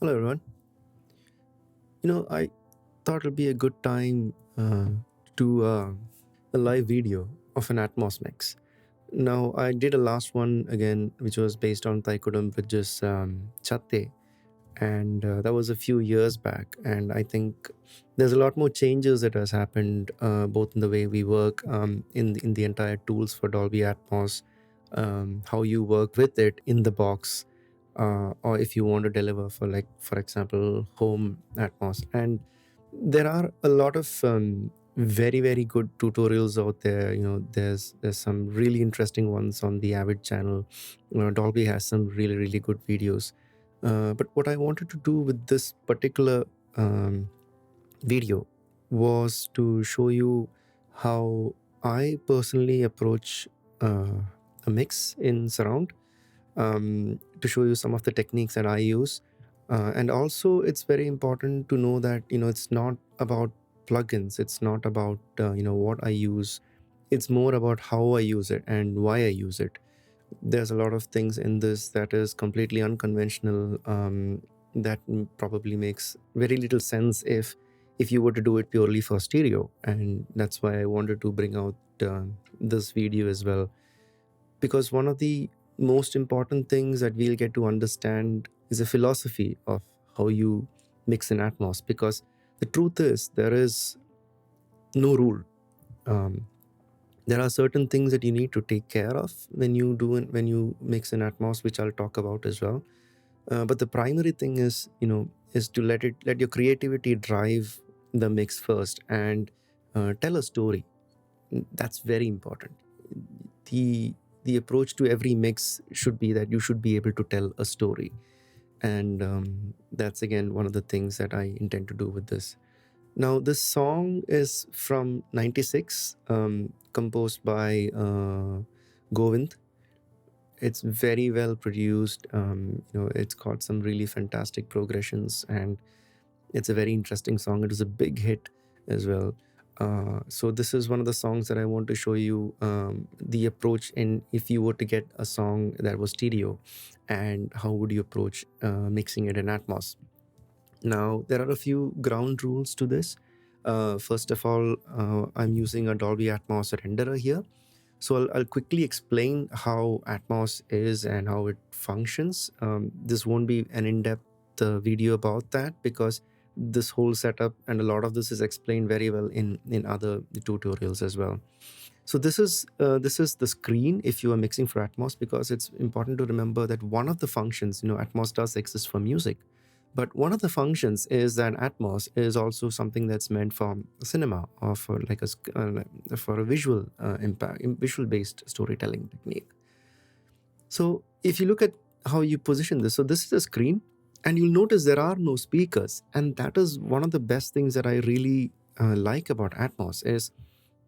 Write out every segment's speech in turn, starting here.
Hello, everyone. I thought it'd be a good time to do a live video of an Atmos mix. Now, I did a last one again, which was based on Thaikudam with just Chatte, and that was a few years back. And I think there's a lot more changes that has happened, both in the way we work, in the entire tools for Dolby Atmos, how you work with it in the box, or if you want to deliver for, like, for example, home Atmos. And there are a lot of very good tutorials out there. There's some really interesting ones on the Avid channel. Dolby has some really good videos. But what I wanted to do with this particular video was to show you how I personally approach a mix in surround, to show you some of the techniques that I use. And also, it's very important to know that it's not about plugins. It's not about what I use. It's more about how I use it and why I use it. There's a lot of things in this that is completely unconventional, that probably makes very little sense if you were to do it purely for stereo. And that's why I wanted to bring out this video as well, because one of the most important things that we'll get to understand is a philosophy of how you mix in Atmos. Because the truth is, there is no rule. There are certain things that you need to take care of when you mix in Atmos, which I'll talk about as well. But the primary thing is to let your creativity drive the mix first, and tell a story. That's very important. The approach to every mix should be that you should be able to tell a story, and that's again one of the things that I intend to do with this. Now, this song is from '96, composed by Govind. It's very well produced. It's got some really fantastic progressions, and it's a very interesting song. It is a big hit as well. So this is one of the songs that I want to show you the approach in if you were to get a song that was stereo, and how would you approach mixing it in Atmos. Now, there are a few ground rules to this. First of all, I'm using a Dolby Atmos renderer here. So I'll quickly explain how Atmos is and how it functions. This won't be an in-depth video about that, because this whole setup and a lot of this is explained very well in other tutorials as well. So this is the screen if you are mixing for Atmos, because it's important to remember that one of the functions, Atmos does exist for music, but one of the functions is that Atmos is also something that's meant for cinema, or for for a visual impact, visual based storytelling technique. So if you look at how you position this, so this is a screen, and you'll notice there are no speakers, and that is one of the best things that I really like about Atmos is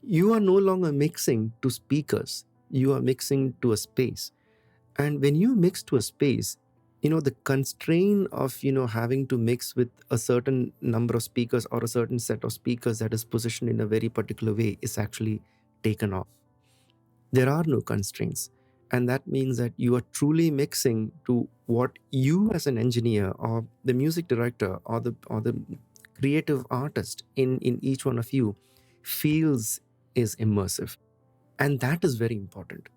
you are no longer mixing to speakers, you are mixing to a space. And when you mix to a space, the constraint of having to mix with a certain number of speakers or a certain set of speakers that is positioned in a very particular way is actually taken off. There are no constraints, and that means that you are truly mixing to what you as an engineer or the music director or the creative artist in each one of you feels is immersive. And that is very important,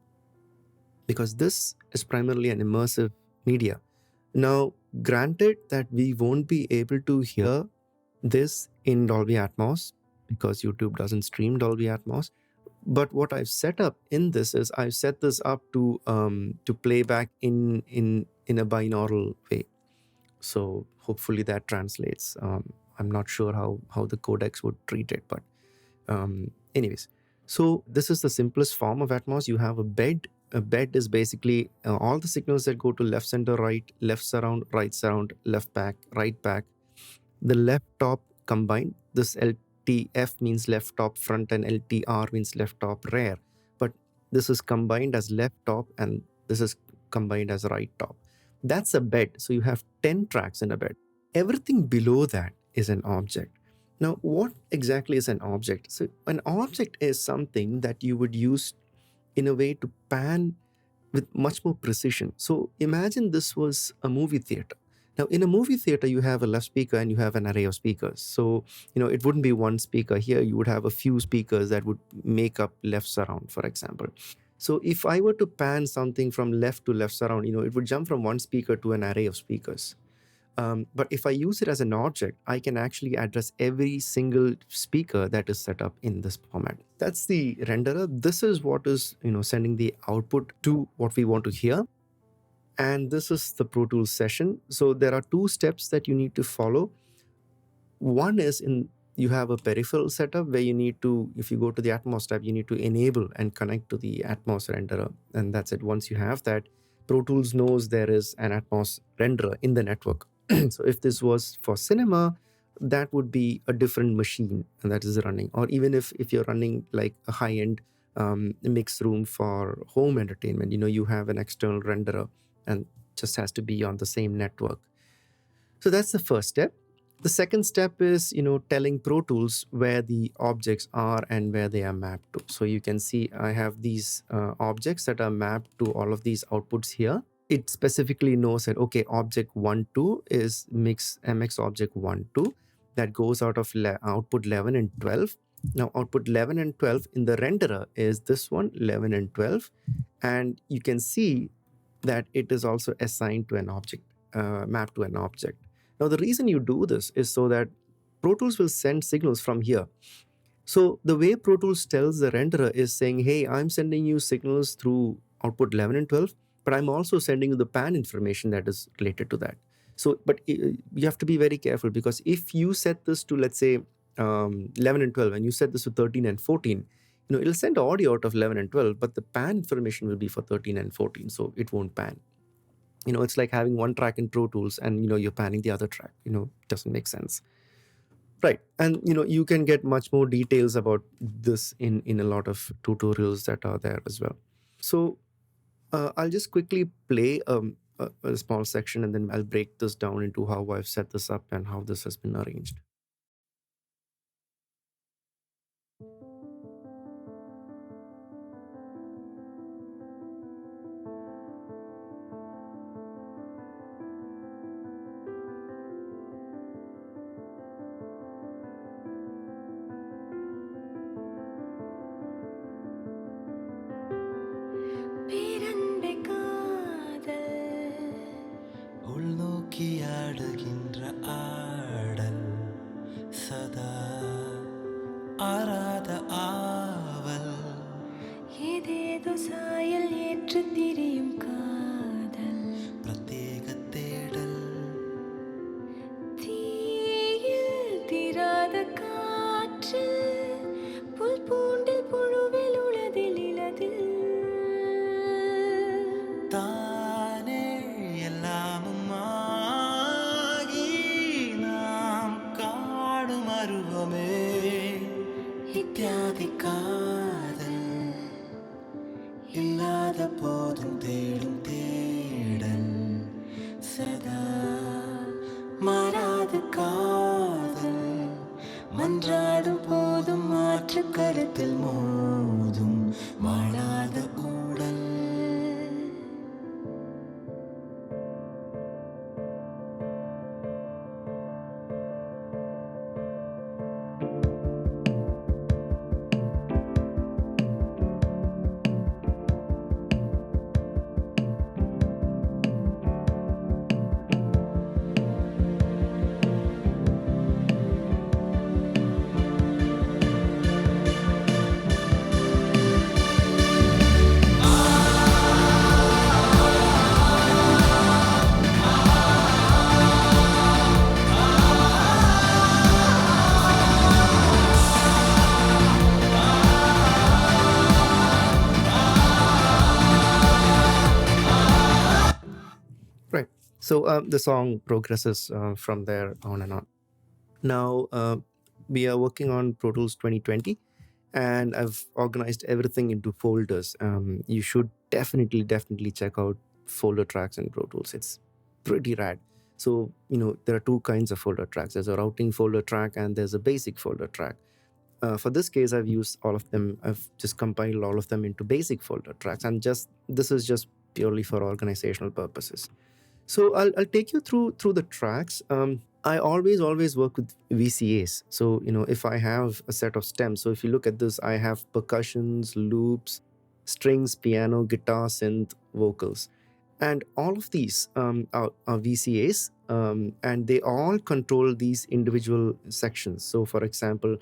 because this is primarily an immersive media. Now, granted that we won't be able to hear this in Dolby Atmos because YouTube doesn't stream Dolby Atmos, but what I've set up in this is I've set this up to play back in a binaural way. So hopefully that translates. I'm not sure how the codecs would treat it, but anyways. So this is the simplest form of Atmos. You have a bed. A bed is basically all the signals that go to left, center, right, left surround, left back, right back. The left top combined. This LTF means left top front, and LTR means left top rear. But this is combined as left top, and this is combined as right top. That's a bed. So you have 10 tracks in a bed. Everything below that is an object. Now, what exactly is an object? So an object is something that you would use in a way to pan with much more precision. So imagine this was a movie theater. Now, in a movie theater, you have a left speaker and you have an array of speakers. So, it wouldn't be one speaker here. You would have a few speakers that would make up left surround, for example. So, if I were to pan something from left to left surround, it would jump from one speaker to an array of speakers. But if I use it as an object, I can actually address every single speaker that is set up in this format. That's the renderer. This is what is, sending the output to what we want to hear. And this is the Pro Tools session. So there are two steps that you need to follow. One is you have a peripheral setup where you need to, if you go to the Atmos tab, you need to enable and connect to the Atmos renderer. And that's it. Once you have that, Pro Tools knows there is an Atmos renderer in the network. So if this was for cinema, that would be a different machine and that is running. Or even if you're running like a high-end mix room for home entertainment, you have an external renderer and just has to be on the same network. So that's the first step. The second step is, telling Pro Tools where the objects are and where they are mapped to. So you can see I have these objects that are mapped to all of these outputs here. It specifically knows that, okay, object 1, 2 is mix MX object 1, 2 that goes out of output 11 and 12. Now output 11 and 12 in the renderer is this one, 11 and 12. And you can see that it is also assigned to an object, mapped to an object. Now, the reason you do this is so that Pro Tools will send signals from here. So the way Pro Tools tells the renderer is saying, hey, I'm sending you signals through output 11 and 12, but I'm also sending you the pan information that is related to that. So, but you have to be very careful because if you set this to, let's say, 11 and 12, and you set this to 13 and 14, it'll send audio out of 11 and 12, but the pan information will be for 13 and 14, so it won't pan. It's like having one track in Pro Tools and, you're panning the other track, doesn't make sense. Right. And, you can get much more details about this in a lot of tutorials that are there as well. So I'll just quickly play a small section and then I'll break this down into how I've set this up and how this has been arranged. உள்நோக்கியாடுகின்ற ஆடல் சதா ஆராத ஆவல் ஏதேதோ சாயல் ஏற்று திரியும் காதல் பிரத்யேக தேடல் தீயில் தீராத காற்று புல் பூண்டில் புழுவில் உளதில் இலதில் தானே எல்லாமும் ஆகி நாம் காடும் அருவமே இத்தியாதி காதல் இல்லாத போதும் தேடும் தேடல் சதா மாறாத காதல் மன்றாடும் போதும் மாற்று கருத்தில் மோதும் வாழாத ஊடல். Right. So the song progresses from there on and on. Now, we are working on Pro Tools 2020, and I've organized everything into folders. You should definitely check out folder tracks in Pro Tools. It's pretty rad. So, there are two kinds of folder tracks. There's a routing folder track and there's a basic folder track. For this case, I've used all of them. I've just compiled all of them into basic folder tracks, and this is just purely for organizational purposes. So I'll take you through the tracks. I always work with VCAs. So if I have a set of stems, so if you look at this, I have percussions, loops, strings, piano, guitar, synth, vocals, and all of these are VCAs, and they all control these individual sections. So, for example,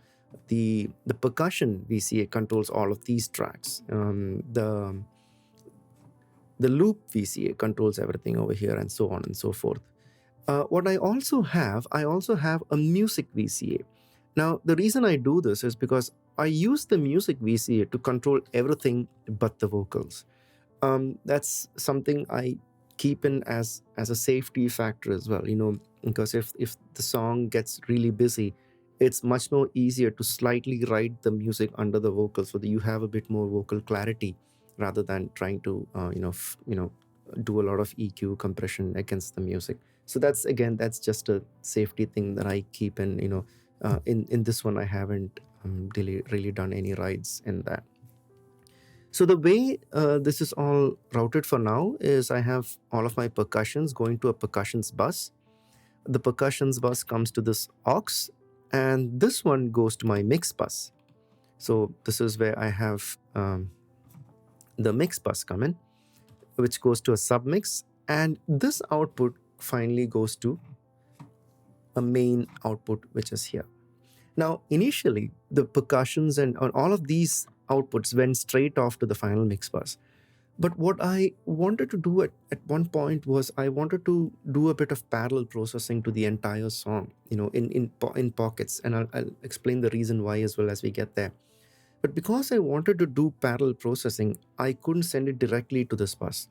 the percussion VCA controls all of these tracks. The loop VCA controls everything over here, and so on and so forth. What I also have a music VCA. Now, the reason I do this is because I use the music VCA to control everything but the vocals. That's something I keep in as a safety factor as well. Because if the song gets really busy, it's much more easier to slightly write the music under the vocals so that you have a bit more vocal clarity rather than trying to do a lot of EQ compression against the music. So that's just a safety thing that I keep in. In this one I haven't really done any rides in that. So the way this is all routed for now is I have all of my percussions going to a percussions bus. The percussions bus comes to this aux, and this one goes to my mix bus. So this is where I have the mix bus come in, which goes to a submix, and this output finally goes to a main output, which is here. Now, initially, the percussions and all of these outputs went straight off to the final mix bus. But what I wanted to do at one point was I wanted to do a bit of parallel processing to the entire song, in pockets, and I'll explain the reason why as well as we get there. But because I wanted to do parallel processing, I couldn't send it directly to this bus.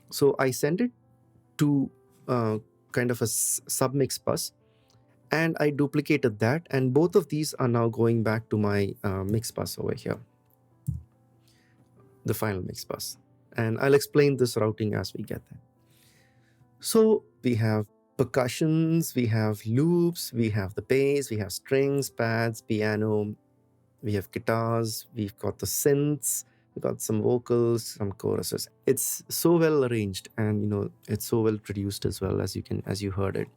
So I sent it to kind of a submix bus, and I duplicated that, and both of these are now going back to my mix bus over here, the final mix bus. And I'll explain this routing as we get there. So we have percussions, we have loops, we have the bass, we have strings, pads, piano, we have guitars, we've got the synths, we've got some vocals, some choruses. It's so well arranged, and it's so well produced as well, as you heard it.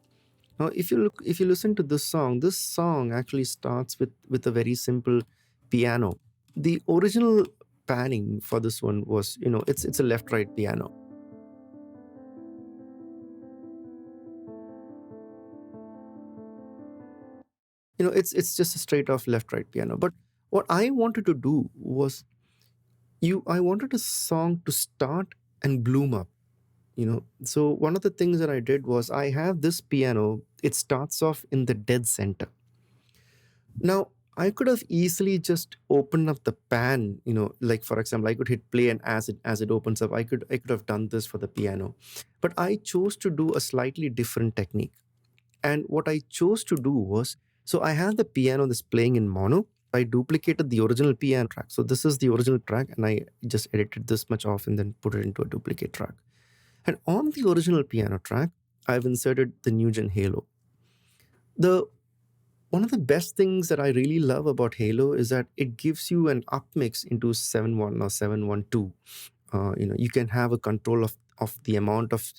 Now, if you listen to this song actually starts with a very simple piano. The original panning for this one was, it's a left-right piano. It's just a straight off left-right piano. But what I wanted to do was, I wanted a song to start and bloom up. So one of the things that I did was I have this piano. It starts off in the dead center. Now, I could have easily just opened up the pan, like for example, I could hit play, and as it opens up, I could have done this for the piano. But I chose to do a slightly different technique. And what I chose to do was, so I have the piano that's playing in mono. I duplicated the original piano track. So this is the original track, and I just edited this much off and then put it into a duplicate track. And on the original piano track, I've inserted the NewGen Halo. One of the best things that I really love about Halo is that it gives you an upmix into 7.1 or 7.1.2. You can have a control of the amount of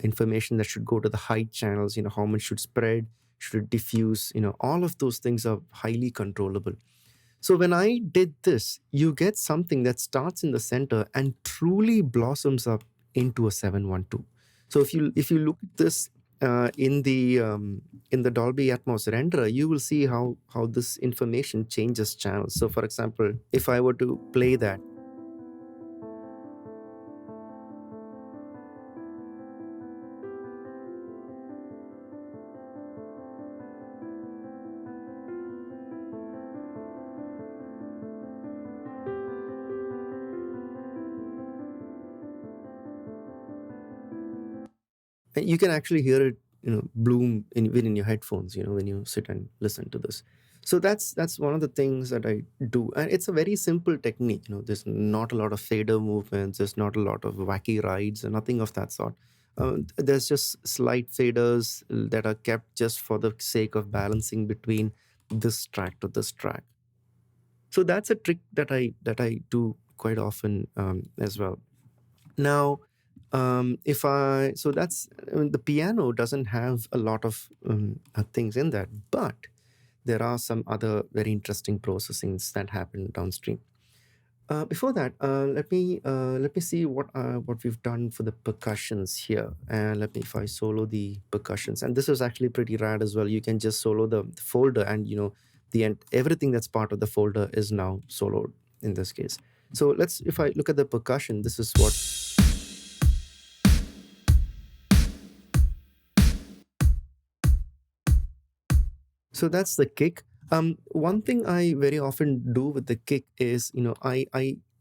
information that should go to the height channels, how much should spread, should it diffuse, all of those things are highly controllable. So when I did this, you get something that starts in the center and truly blossoms up into a 7.1.2. So if you look at this in the Dolby Atmos renderer, you will see how this information changes channels. So for example, if I were to play that, you can actually hear it bloom within your headphones when you sit and listen to this. So that's one of the things that I do, and it's a very simple technique. There's not a lot of fader movements, there's not a lot of wacky rides, and nothing of that sort. There's just slight faders that are kept just for the sake of balancing between this track to this track. So that's a trick that I do quite often as well. Now, If I so that's I mean, the piano doesn't have a lot of things in that, but there are some other very interesting processings that happen downstream. Before that, let me see what we've done for the percussions here, and let me if I solo the percussions, and this is actually pretty rad as well. You can just solo the folder, and the end everything that's part of the folder is now soloed in this case. So let's if I look at the percussion, this is what. So that's the kick. One thing I very often do with the kick is, I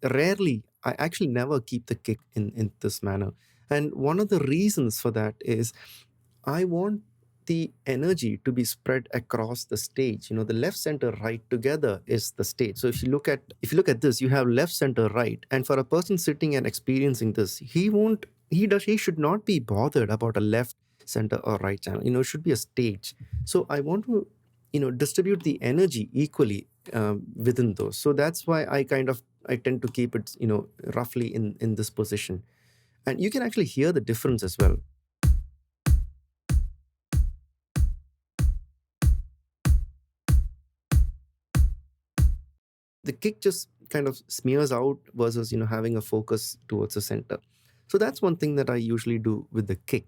actually never keep the kick in this manner. And one of the reasons for that is I want the energy to be spread across the stage. The left, center, right together is the stage. So if you look at this, you have left, center, right. And for a person sitting and experiencing this, he should not be bothered about a left, center, or right channel. It should be a stage. So I want to distribute the energy equally within those. So that's why I tend to keep it roughly in this position, and you can actually hear the difference as well. The kick just kind of smears out versus having a focus towards the center. So that's one thing that I usually do with the kick.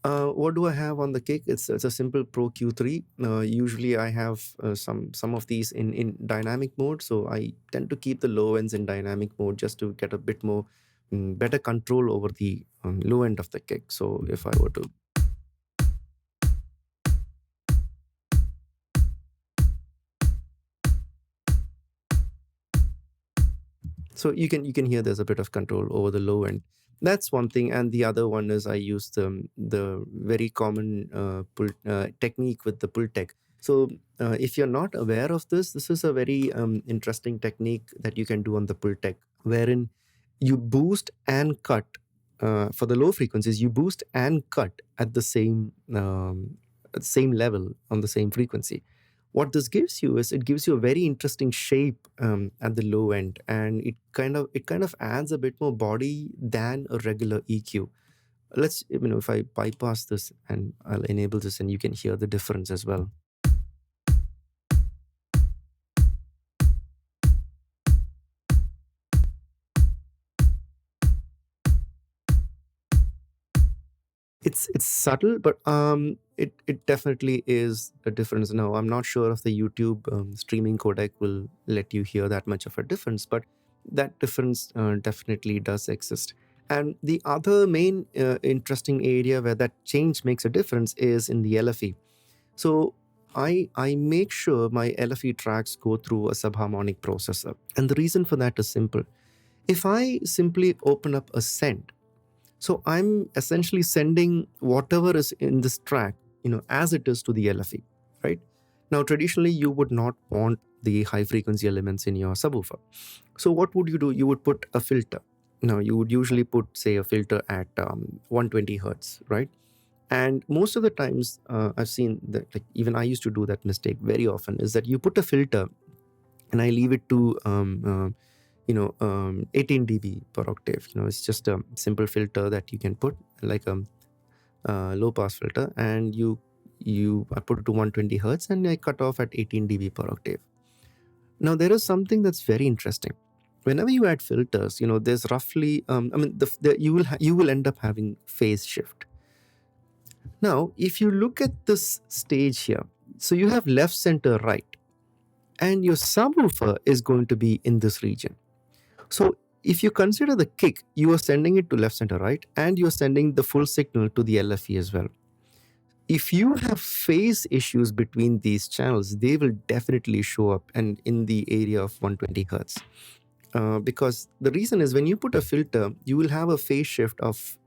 What do I have on the kick? It's a simple Pro Q3. Usually I have some of these in dynamic mode, so I tend to keep the low ends in dynamic mode just to get a bit more better control over the low end of the kick. So if I were to so you can hear there's a bit of control over the low end. That's one thing, and the other one is I use the very common pull technique with the pull tech. So if you're not aware of this is a very interesting technique that you can do on the pull tech, wherein you boost and cut for the low frequencies. You boost and cut at the same level on the same frequency. What this gives you is it gives you a very interesting shape at the low end, and it kind of adds a bit more body than a regular EQ. Let's if I bypass this and I'll enable this, and you can hear the difference as well. It's subtle, but it definitely is a difference. Now I'm not sure if the YouTube streaming codec will let you hear that much of a difference, but that difference definitely does exist. And the other main interesting area where that change makes a difference is in the LFE. So I make sure my LFE tracks go through a subharmonic processor, and the reason for that is simple. If I simply open up a send, so I'm essentially sending whatever is in this track, as it is to the LFE, right? Now, traditionally, you would not want the high frequency elements in your subwoofer. So what would you do? You would put a filter. Now, you would usually put, say, a filter at 120 hertz, right? And most of the times, I've seen that, like even I used to do that mistake very often, is that you put a filter and I leave it to 18 dB per octave. It's just a simple filter that you can put, like a low pass filter, and I put it to 120 hertz and I cut off at 18 dB per octave. Now there is something that's very interesting. Whenever you add filters, there's roughly you will end up having phase shift. Now if you look at this stage here, so you have left, center, right, and your subwoofer is going to be in this region. So if you consider the kick, you are sending it to left, center, right, and you're sending the full signal to the LFE as well. If you have phase issues between these channels, they will definitely show up and in the area of 120 hertz. Because the reason is when you put a filter, you will have a phase shift of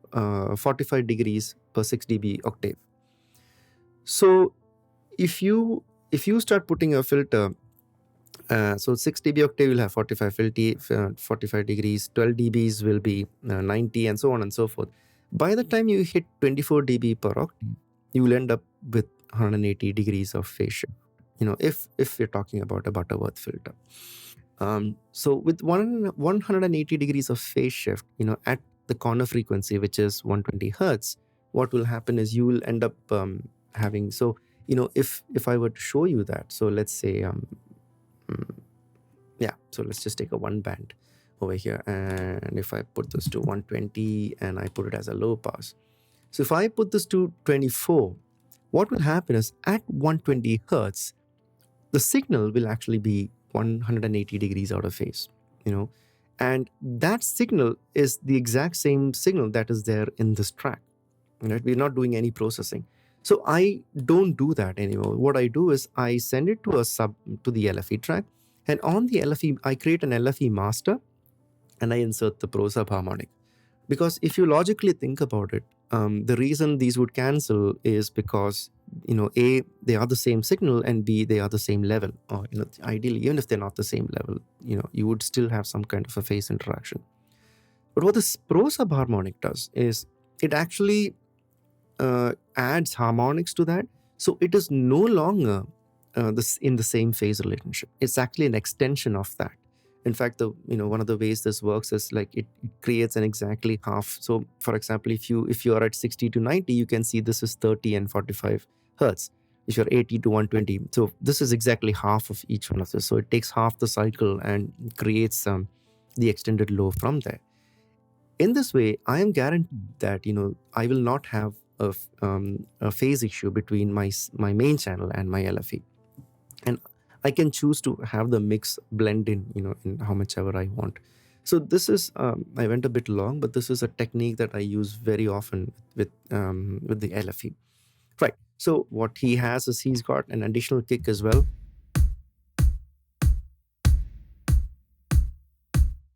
45 degrees per 6 dB octave. So if you start putting a filter, so 6 dB octave will have 45 degrees, 12 dBs will be 90, and so on and so forth. By the time you hit 24 dB per octave, you will end up with 180 degrees of phase shift. If we're talking about a Butterworth filter. So with 180 degrees of phase shift, at the corner frequency, which is 120 hertz, what will happen is you will end up having, so if I were to show you that, so let's say mm, yeah, so let's just take a one band over here, and if I put this to 120 and I put it as a low pass, so if I put this to 24, what will happen is at 120 hertz, the signal will actually be 180 degrees out of phase, and that signal is the exact same signal that is there in this track. Right? We're not doing any processing. So I don't do that anymore. What I do is I send it to the LFE track, and on the LFE, I create an LFE master and I insert the pro sub harmonic. Because if you logically think about it, the reason these would cancel is because, A, they are the same signal, and B, they are the same level. Or, ideally, even if they're not the same level, you would still have some kind of a phase interaction. But what this pro sub harmonic does is it actually adds harmonics to that. So it is no longer in the same phase relationship. It's actually an extension of that. In fact, one of the ways this works is like it creates an exactly half. So for example, if you are at 60 to 90, you can see this is 30 and 45 hertz. If you're 80 to 120, so this is exactly half of each one of this. So it takes half the cycle and creates the extended low from there. In this way, I am guaranteed that I will not have a phase issue between my main channel and my LFE, and I can choose to have the mix blend in in how much ever I want. So this is I went a bit long, but this is a technique that I use very often with the LFE. Right. So what he has is he's got an additional kick as well.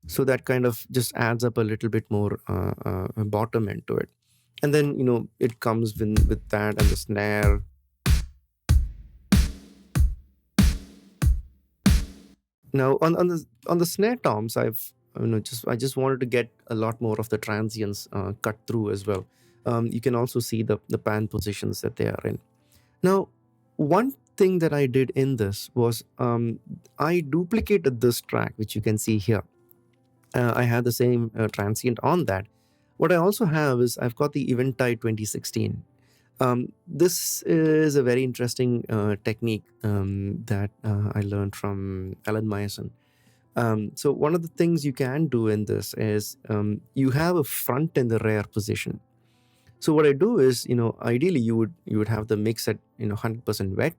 So that kind of just adds up a little bit more bottom end to it. And then, it comes with that and the snare. Now on the snare toms, I just wanted to get a lot more of the transients cut through as well. You can also see the pan positions that they are in. Now, one thing that I did in this was I duplicated this track, which you can see here. I had the same transient on that. What I also have is I've got the Eventide 2016. This is a very interesting technique that I learned from Alan Meyerson. So one of the things you can do in this is you have a front and the rear position. So what I do is, ideally you would have the mix at 100% wet,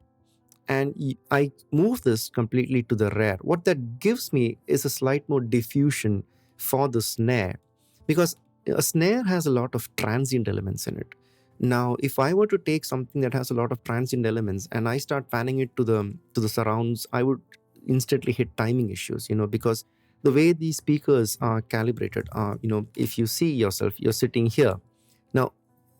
and I move this completely to the rear. What that gives me is a slight more diffusion for the snare, because a snare has a lot of transient elements in it. Now, if I were to take something that has a lot of transient elements and I start panning it to the surrounds, I would instantly hit timing issues, because the way these speakers are calibrated are, if you see yourself, you're sitting here. Now,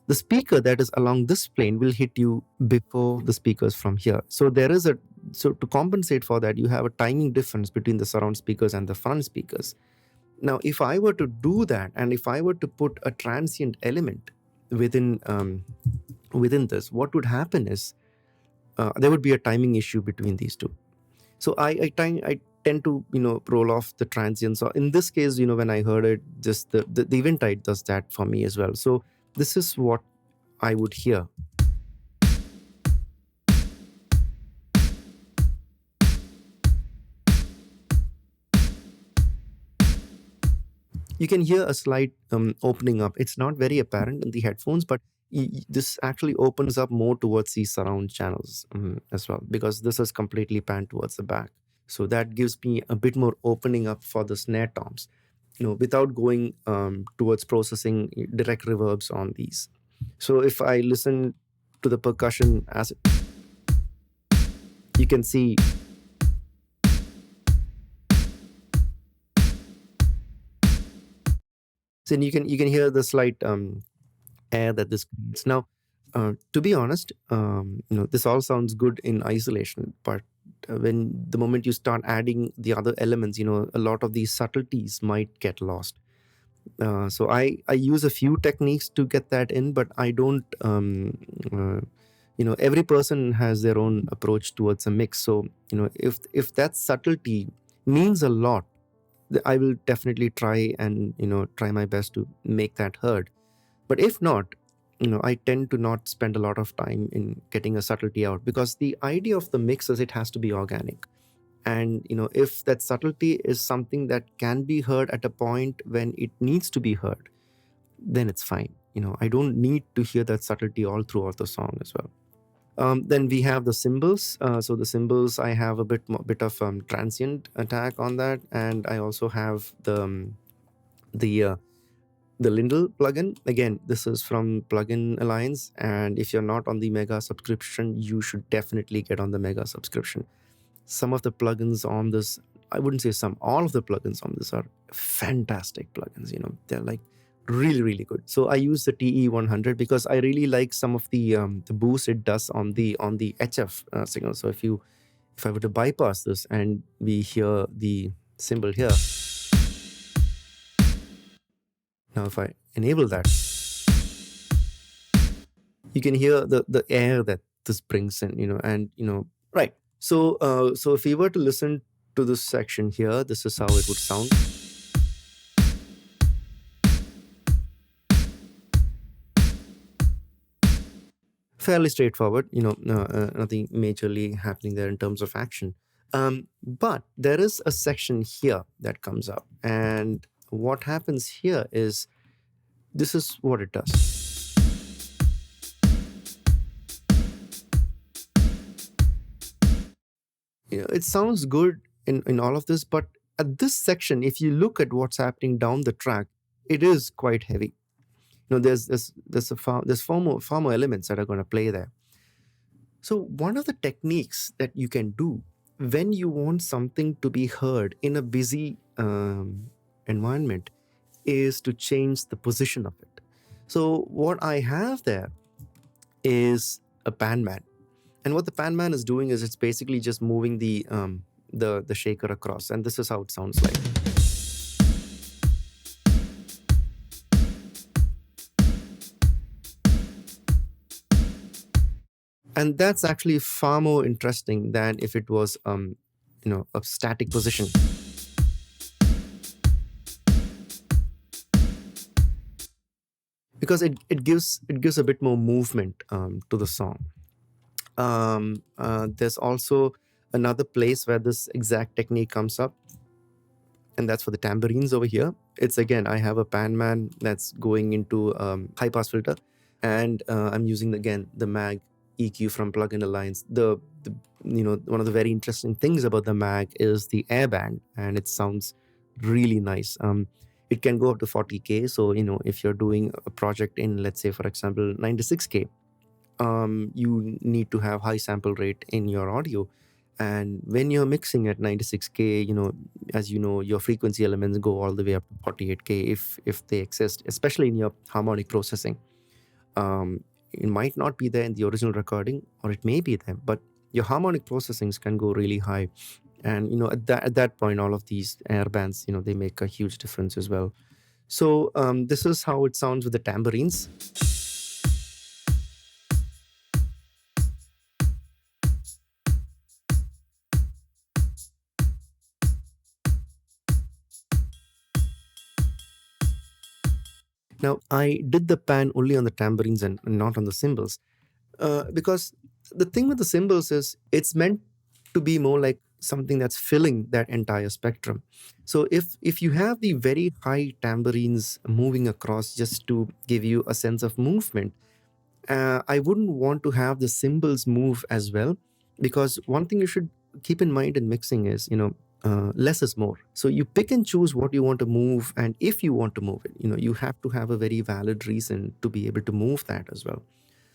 the speaker that is along this plane will hit you before the speakers from here. So to compensate for that, you have a timing difference between the surround speakers and the front speakers. Now, if I were to do that, and if I were to put a transient element within this, what would happen is there would be a timing issue between these two. So I tend to roll off the transients. So in this case, when I heard it, just the Eventide does that for me as well. So this is what I would hear. You can hear a slight opening up. It's not very apparent in the headphones, but this actually opens up more towards the surround channels as well, because this is completely panned towards the back. So that gives me a bit more opening up for the snare toms, without going towards processing direct reverbs on these. So if I listen to the percussion as you can see, then you can hear the slight air that this creates. Now, to be honest, this all sounds good in isolation, but when the moment you start adding the other elements, a lot of these subtleties might get lost. So I use a few techniques to get that in, but I don't. Every person has their own approach towards a mix. So if that subtlety means a lot, I will definitely try and try my best to make that heard. But if not, I tend to not spend a lot of time in getting a subtlety out, because the idea of the mix is it has to be organic. And if that subtlety is something that can be heard at a point when it needs to be heard, then it's fine. I don't need to hear that subtlety all throughout the song as well. Then we have the cymbals. So the cymbals, I have a bit of transient attack on that, and I also have the uh, the Lindell plugin. Again, this is from Plugin Alliance, and if you're not on the Mega subscription, you should definitely get on the Mega subscription. Some of the plugins on this, I wouldn't say some, all of the plugins on this are fantastic plugins. They're like really, really good. So I use the TE100 because I really like some of the boost it does on the HF signal. So if I were to bypass this and we hear the cymbal here, now if I enable that, you can hear the air that this brings in, and right. So so if we were to listen to this section here, this is how it would sound. Fairly straightforward, nothing majorly happening there in terms of action. But there is a section here that comes up, and what happens here is this is what it does. It sounds good in all of this, but at this section, if you look at what's happening down the track, it is quite heavy. There's far more elements that are going to play there. So one of the techniques that you can do when you want something to be heard in a busy environment is to change the position of it. So what I have there is a pan man, and what the pan man is doing is it's basically just moving the shaker across, and this is how it sounds like. And that's actually far more interesting than if it was a static position. Because it gives a bit more movement to the song. There's also another place where this exact technique comes up, and that's for the tambourines over here. It's again, I have a pan man that's going into high pass filter, and I'm using again the mag EQ from Plugin Alliance. The one of the very interesting things about the mag is the air band, and it sounds really nice. It can go up to 40K. So if you're doing a project in, let's say for example 96K, you need to have high sample rate in your audio. And when you're mixing at 96K, as your frequency elements go all the way up to 48K if they exist, especially in your harmonic processing. It might not be there in the original recording, or it may be there, but your harmonic processings can go really high. And at that point, all of these air bands, they make a huge difference as well. So this is how it sounds with the tambourines. Now, I did the pan only on the tambourines and not on the cymbals, because the thing with the cymbals is it's meant to be more like something that's filling that entire spectrum. So if you have the very high tambourines moving across just to give you a sense of movement, I wouldn't want to have the cymbals move as well, because one thing you should keep in mind in mixing is less is more. So you pick and choose what you want to move, and if you want to move it, you have to have a very valid reason to be able to move that as well.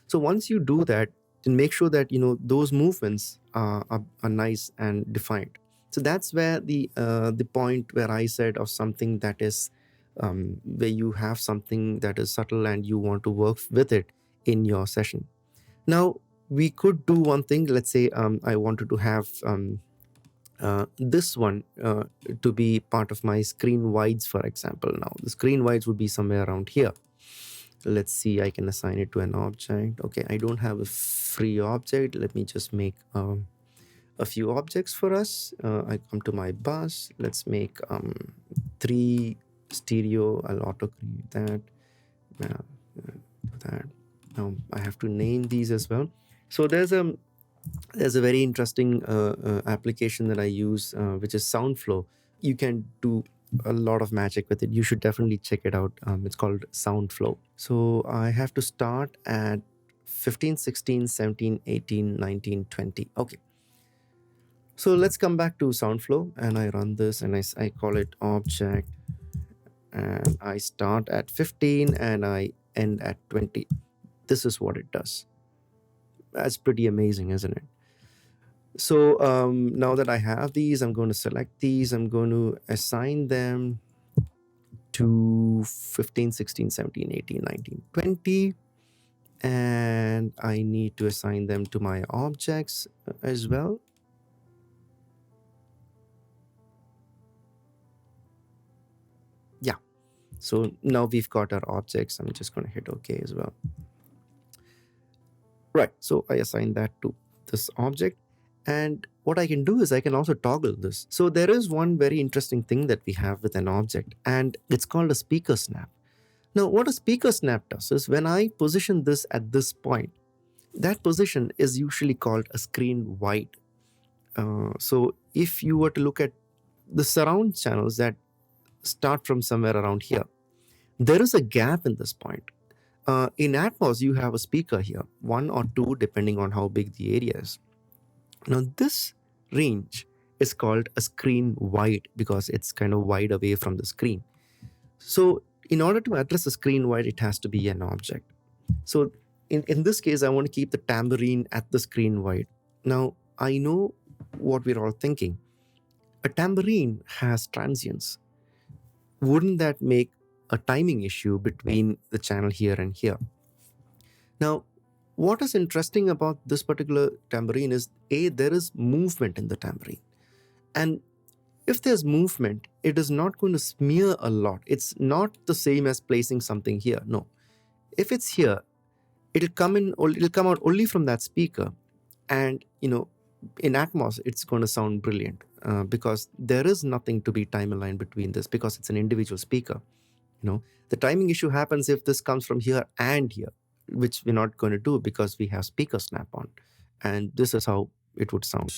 So once you do that, then make sure that those movements are nice and defined. So that's where the point where I said of something that is where you have something that is subtle and you want to work with it in your session. Now we could do one thing. Let's say I wanted to have this one to be part of my screen wides, for example. Now the screen wides would be somewhere around here. Let's see, I can assign it to an object. Okay, I don't have a free object. Let me just make a a few objects for us. I come to my bus. Let's make 3 stereo. I'll auto create that. Do that. Now I have to name these as well. So there's a very interesting application that I use, which is Soundflow. You can do a lot of magic with it. You should definitely check it out. It's called Soundflow. So I have to start at 15, 16, 17, 18, 19, 20. Okay. So let's come back to Soundflow, and I run this, and I call it object, and I start at 15 and I end at 20. This is what it does. That's pretty amazing, isn't it? So now that I have these, I'm going to select these. I'm going to assign them to 15, 16, 17, 18, 19, 20. And I need to assign them to my objects as well. Yeah. So now we've got our objects. I'm just going to hit OK as well. Right. So I assign that to this object. And what I can do is I can also toggle this. So there is one very interesting thing that we have with an object, and it's called a speaker snap. Now, what a speaker snap does is when I position this at this point, that position is usually called a screen wide. So if you were to look at the surround channels that start from somewhere around here, there is a gap in this point. In Atmos, you have a speaker here, 1 or 2, depending on how big the area is. Now, this range is called a screen wide because it's kind of wide away from the screen. So in order to address a screen wide, it has to be an object. So in this case, I want to keep the tambourine at the screen wide. Now, I know what we're all thinking. A tambourine has transients. Wouldn't that make a timing issue between the channel here and here? Now, what is interesting about this particular tambourine is, there is movement in the tambourine. And if there's movement, it is not going to smear a lot. It's not the same as placing something here. No. If it's here, it'll come out only from that speaker. And, in Atmos, it's going to sound brilliant because there is nothing to be time aligned between this because it's an individual speaker. The timing issue happens if this comes from here and here, which we're not going to do because we have speaker snap on. And this is how it would sound.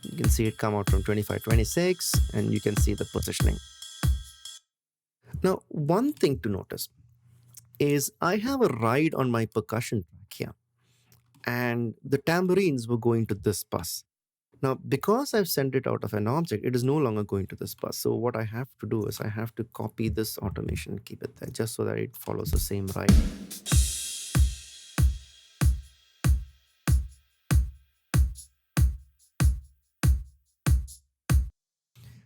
You can see it come out from 25, 26, and you can see the positioning. Now, one thing to notice is I have a ride on my percussion track here, and the tambourines were going to this bus. Now, because I've sent it out of an object, it is no longer going to this bus. So what I have to do is I have to copy this automation and keep it there just so that it follows the same ride.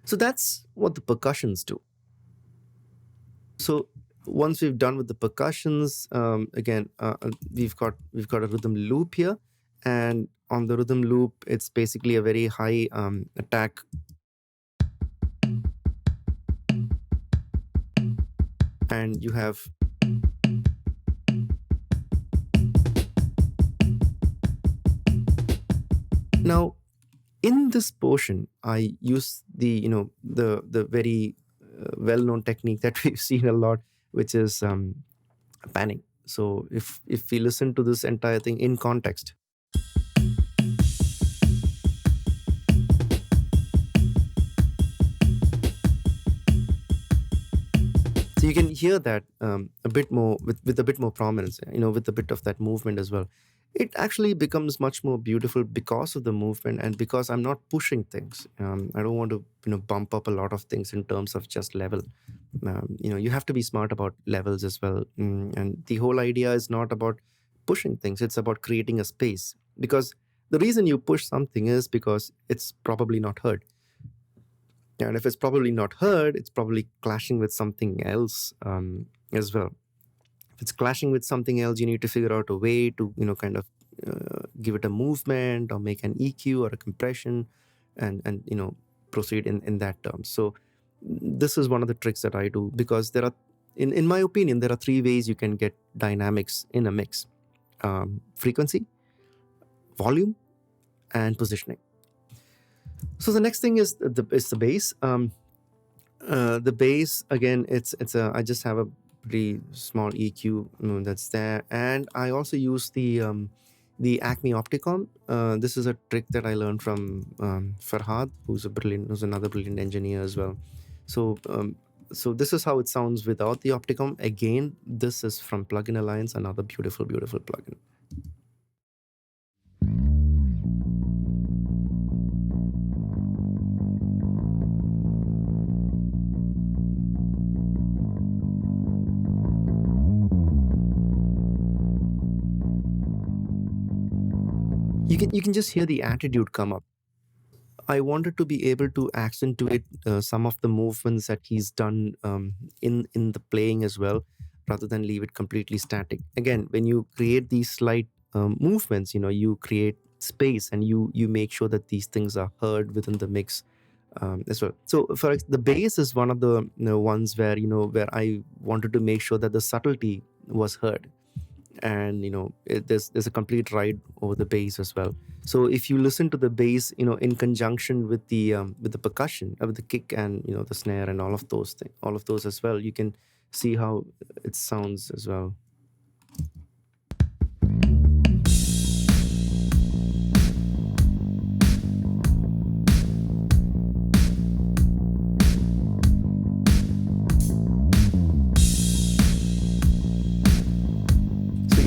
So that's what the percussions do. So once we've done with the percussions, again, we've got a rhythm loop here, and on the rhythm loop, it's basically a very high attack. And you have now in this portion, I use the the very well-known technique that we've seen a lot, which is panning. So if we listen to this entire thing in context, so you can hear that a bit more with a bit more prominence, with a bit of that movement as well. It actually becomes much more beautiful because of the movement and because I'm not pushing things. I don't want to bump up a lot of things in terms of just level. You have to be smart about levels as well. And the whole idea is not about pushing things. It's about creating a space. Because the reason you push something is because it's probably not heard. And if it's probably not heard, it's probably clashing with something else as well. If it's clashing with something else, you need to figure out a way to, kind of give it a movement or make an EQ or a compression and proceed in that term. So this is one of the tricks that I do, because there are, in my opinion, there are three ways you can get dynamics in a mix: frequency, volume, and positioning. So the next thing is the bass. The bass, again, I just have a pretty small EQ that's there, and I also use the Acme Opticom. This is a trick that I learned from Farhad, who's another brilliant engineer as well. So this is how it sounds without the Opticom. Again, this is from Plugin Alliance, another beautiful plugin. You can just hear the attitude come up. I wanted to be able to accentuate some of the movements that he's done in the playing as well, rather than leave it completely static. Again, when you create these slight movements, you create space, and you make sure that these things are heard within the mix as well. So the bass is one of the ones where where I wanted to make sure that the subtlety was heard, and there's a complete ride over the bass as well. So if you listen to the bass in conjunction with the percussion, with the kick, and the snare, and all of those as well, you can see how it sounds as well.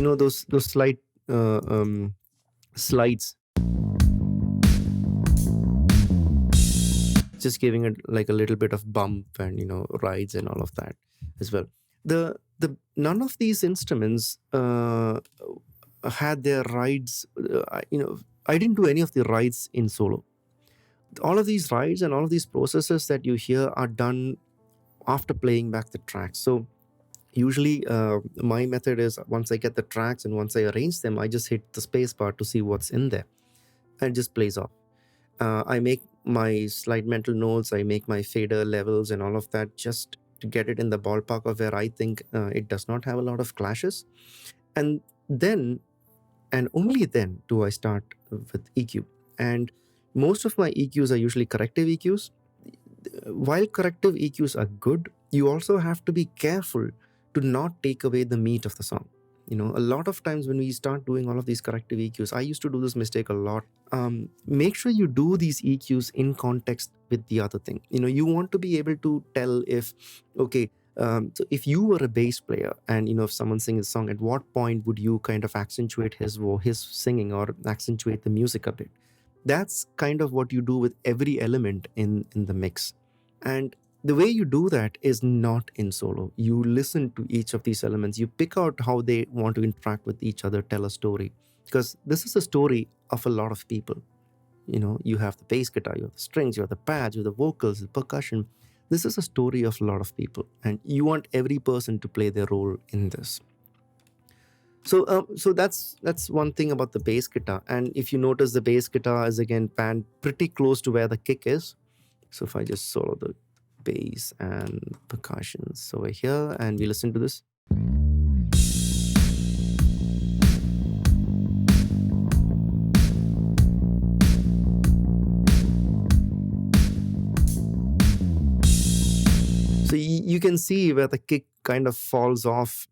So those slight slides, just giving it like a little bit of bump, and rides and all of that as well. The none of these instruments had their rides. I didn't do any of the rides in solo. All of these rides and all of these processes that you hear are done after playing back the tracks. So usually my method is, once I get the tracks and once I arrange them, I just hit the space bar to see what's in there, and it just plays off. I make my slide mental notes, I make my fader levels and all of that, just to get it in the ballpark of where I think it does not have a lot of clashes. And then, and only then, do I start with EQ. And most of my EQs are usually corrective EQs. While corrective EQs are good, you also have to be careful to not take away the meat of the song. A lot of times when we start doing all of these corrective EQs, I used to do this mistake a lot. Make sure you do these EQs in context with the other thing. You want to be able to tell if, okay, so if you were a bass player, and if someone sings a song, at what point would you kind of accentuate his singing, or accentuate the music a bit? That's kind of what you do with every element in the mix. And the way you do that is not in solo. You listen to each of these elements, you pick out how they want to interact with each other, tell a story, because this is a story of a lot of people. You have the bass guitar, you have the strings, you have the pads, you have the vocals, the percussion. This is a story of a lot of people, and you want every person to play their role in this. So that's one thing about the bass guitar. And if you notice, the bass guitar is again panned pretty close to where the kick is. So if I just solo the bass and percussions over here, and we listen to this. So you can see where the kick kind of falls off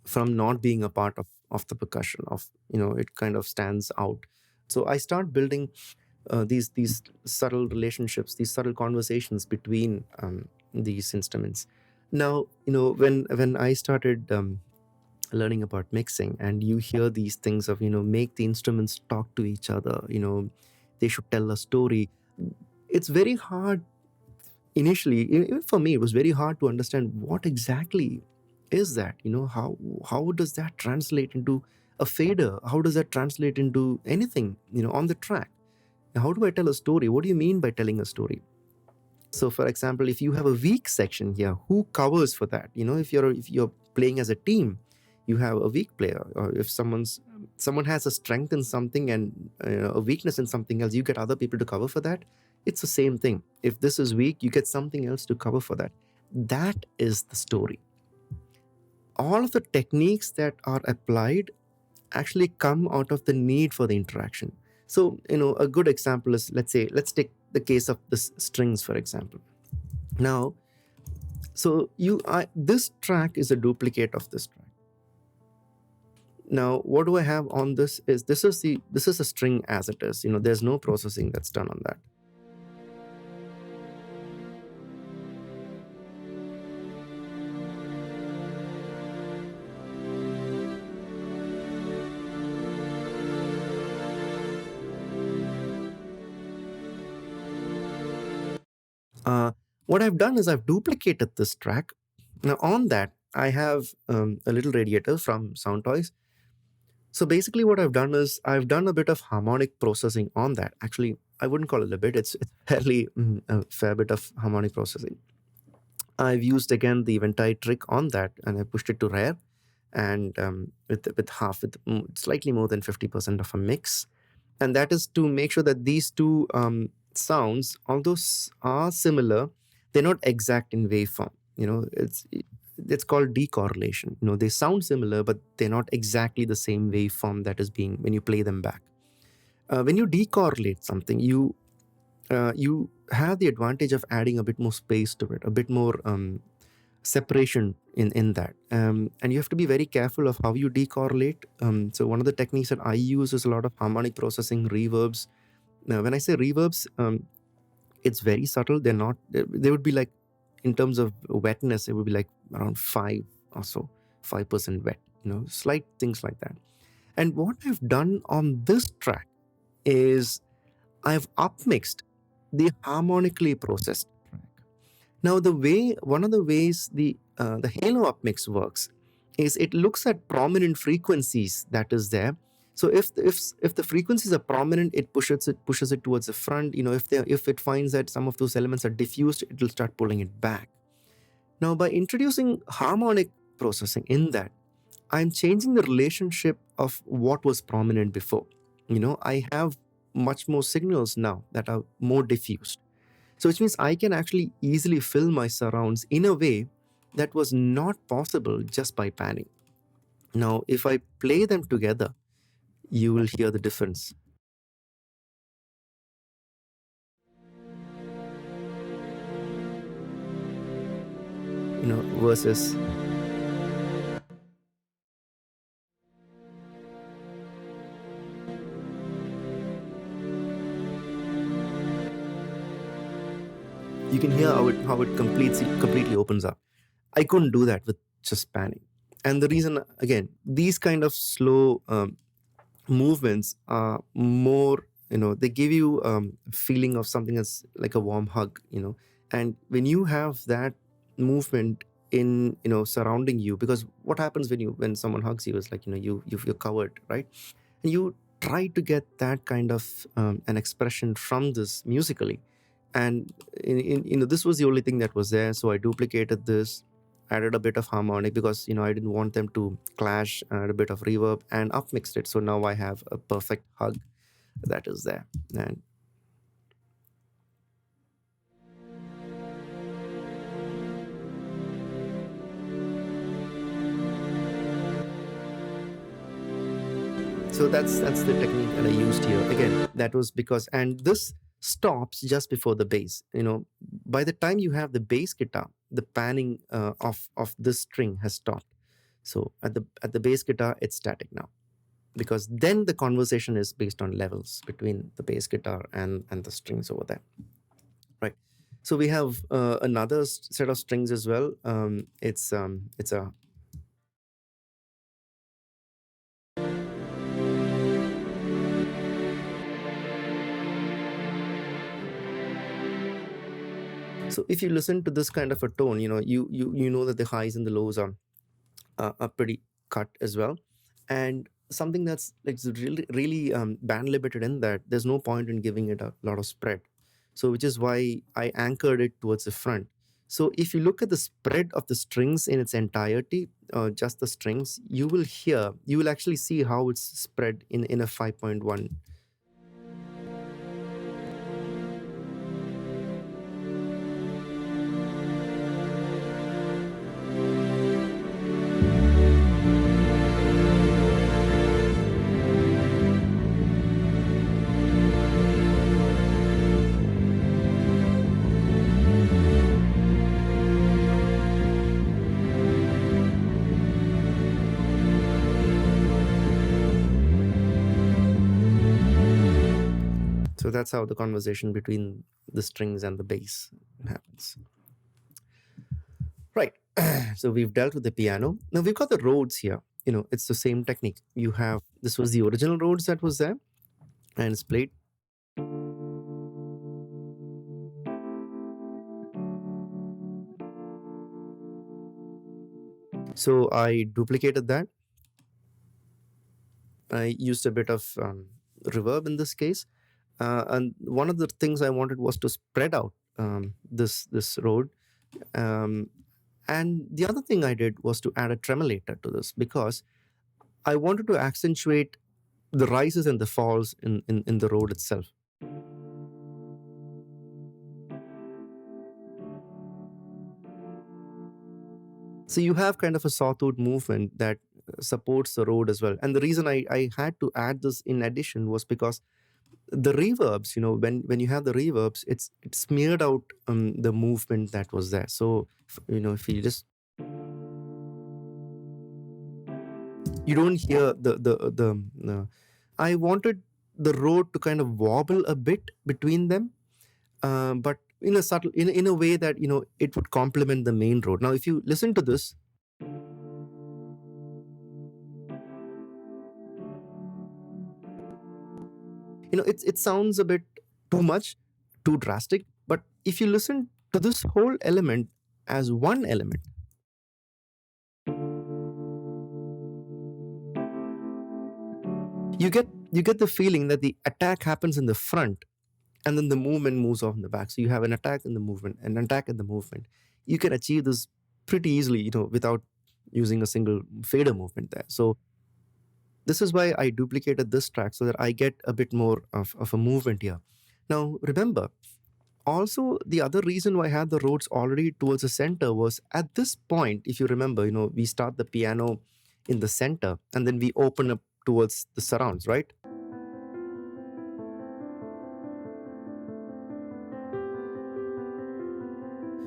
from not being a part of the percussion, it kind of stands out. So I start building these subtle relationships, these subtle conversations between these instruments. Now, when I started learning about mixing, and you hear these things of make the instruments talk to each other, they should tell a story. It's very hard initially, even for me, it was very hard to understand what exactly is that. How does that translate into a fader? How does that translate into anything on the track? How do I tell a story? What do you mean by telling a story? So for example, if you have a weak section here, who covers for that? If you're playing as a team, you have a weak player. Or if someone has a strength in something and a weakness in something else, you get other people to cover for that. It's the same thing. If this is weak, you get something else to cover for that. That is the story. All of the techniques that are applied actually come out of the need for the interaction. So, a good example is, let's take the case of this strings, for example. Now, this track is a duplicate of this track. Now, what do I have on this is this is a string as it is. There's no processing that's done on that. What I've done is I've duplicated this track. Now on that, I have a little radiator from Soundtoys. So basically what I've done is I've done a bit of harmonic processing on that. Actually, I wouldn't call it a bit. It's fairly a fair bit of harmonic processing. I've used again the Ventai trick on that, and I pushed it to rare, and with slightly more than 50% of a mix, and that is to make sure that these two sounds, although are similar, they're not exact in waveform. It's called decorrelation. They sound similar, but they're not exactly the same waveform that is being when you play them back. When you decorrelate something, you have the advantage of adding a bit more space to it, a bit more separation in that, and you have to be very careful of how you decorrelate. So one of the techniques that I use is a lot of harmonic processing, reverbs. Now, when I say reverbs, it's very subtle. They would be like, in terms of wetness, it would be like around 5 or so, 5% wet, slight things like that. And what I've done on this track is I've upmixed the harmonically processed track. Now, one of the ways the Halo upmix works is it looks at prominent frequencies that is there. So if the frequencies are prominent, it pushes it towards the front. If it finds that some of those elements are diffused, it will start pulling it back. Now, by introducing harmonic processing in that, I'm changing the relationship of what was prominent before. I have much more signals now that are more diffused. So which means I can actually easily fill my surrounds in a way that was not possible just by panning. Now, if I play them together, you will hear the difference. Versus you can hear how it completely opens up. I couldn't do that with just panning. And the reason, again, these kind of slow movements are more, they give you a feeling of something that's like a warm hug, and when you have that movement in surrounding you, because what happens when someone hugs you is like you're covered, right? And you try to get that kind of an expression from this musically, and this was the only thing that was there, so I duplicated this, added a bit of harmonic because I didn't want them to clash, added a bit of reverb and upmixed it, so now I have a perfect hug that is there. And so that's the technique that I used here. Again, that was because, and this stops just before the bass. By the time you have the bass guitar, the panning of this string has stopped. So at the bass guitar, it's static now, because then the conversation is based on levels between the bass guitar and the strings over there, right? So we have another set of strings as well. It's a So if you listen to this kind of a tone, you know that the highs and the lows are pretty cut as well, and something that's like really band limited in that there's no point in giving it a lot of spread. So which is why I anchored it towards the front. So if you look at the spread of the strings in its entirety, just the strings, you will actually see how it's spread in a 5.1. So that's how the conversation between the strings and the bass happens. Right. So we've dealt with the piano. Now we've got the Rhodes here. It's the same technique. This was the original Rhodes that was there, and it's played. So I duplicated that. I used a bit of reverb in this case. And one of the things I wanted was to spread out this Rhode. And the other thing I did was to add a tremolator to this, because I wanted to accentuate the rises and the falls in the Rhode itself. So you have kind of a sawtooth movement that supports the Rhode as well. And the reason I had to add this in addition was because the reverbs, when you have the reverbs, it smeared out the movement that was there. So if you just, you don't hear the I wanted the Rhode to kind of wobble a bit between them, but in a subtle, in a way that it would complement the main Rhode. Now if you listen to this, it sounds a bit too much, too drastic. But if you listen to this whole element as one element, you get the feeling that the attack happens in the front, and then the movement moves off in the back. So you have an attack in the movement, an attack in the movement. You can achieve this pretty easily, without using a single fader movement there. So this is why I duplicated this track, so that I get a bit more of a movement here. Now remember, also the other reason why I had the Rhodes already towards the center was, at this point, if you remember, we start the piano in the center and then we open up towards the surrounds, right?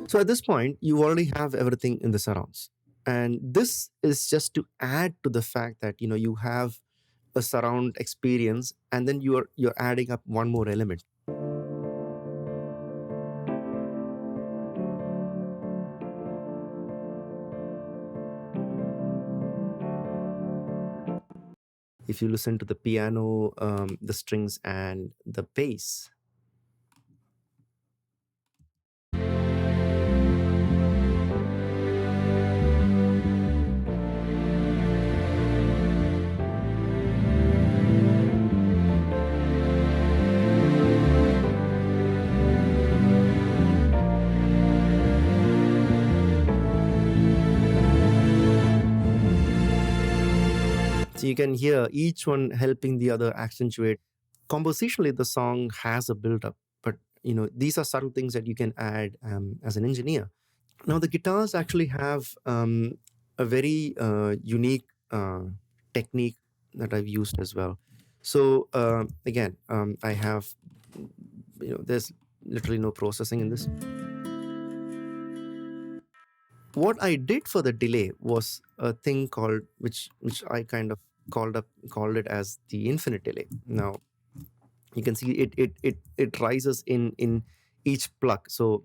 So at this point, you already have everything in the surrounds. And this is just to add to the fact that you have a surround experience, and then you're adding up one more element. If you listen to the piano, the strings, and the bass, so you can hear each one helping the other accentuate. Compositionally, the song has a build-up, but these are subtle things that you can add as an engineer. Now the guitars actually have a very unique technique that I've used as well. So again, I have, there's literally no processing in this. What I did for the delay was a thing called, which I kind of called it as the infinite delay. Now you can see it rises in each pluck. So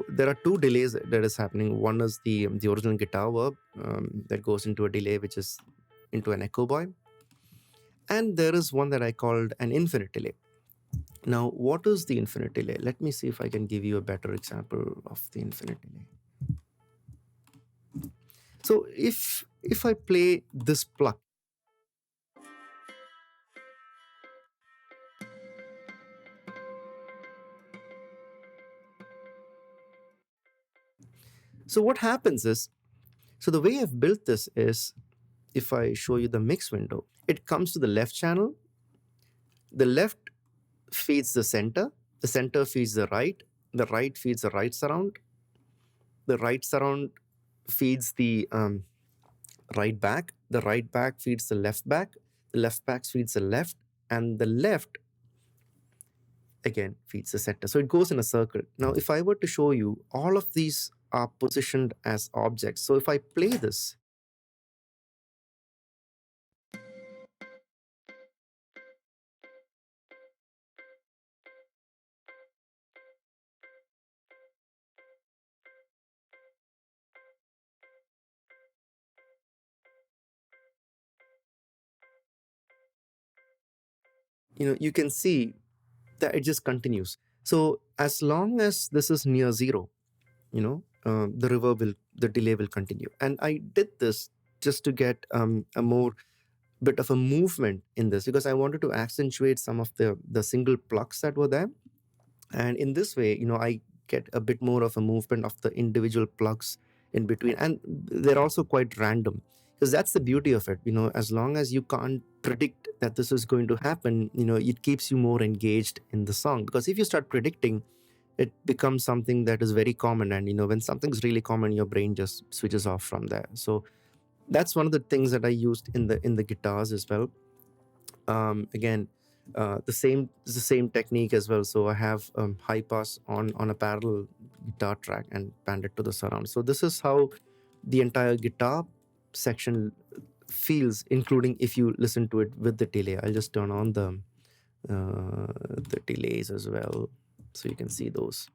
there are two delays that is happening. One is the original guitar verb that goes into a delay, which is into an echo boy. And there is one that I called an infinite delay. Now, what is the infinite delay? Let me see if I can give you a better example of the infinite delay. So if I play this pluck, so what happens is, so the way I've built this is, if I show you the mix window, it comes to the left channel. The left feeds the center feeds the right feeds the right surround, the right surround feeds the right back, the right back feeds the left back feeds the left, and the left again feeds the center. So it goes in a circle. Now if I were to show you all of these are positioned as objects. So if I play this, you can see that it just continues. So as long as this is near zero, the delay will continue. And I did this just to get a more bit of a movement in this, because I wanted to accentuate some of the single plucks that were there. And in this way, I get a bit more of a movement of the individual plugs in between, and they're also quite random, because that's the beauty of it. As long as you can't predict that this is going to happen, it keeps you more engaged in the song. Because if you start predicting, it becomes something that is very common, and when something's really common, your brain just switches off from there. So that's one of the things that I used in the guitars as well. Again, the same technique as well. So I have high pass on a parallel guitar track and band it to the surround. So this is how the entire guitar section feels, including if you listen to it with the delay. I'll just turn on the delays as well, so you can see those.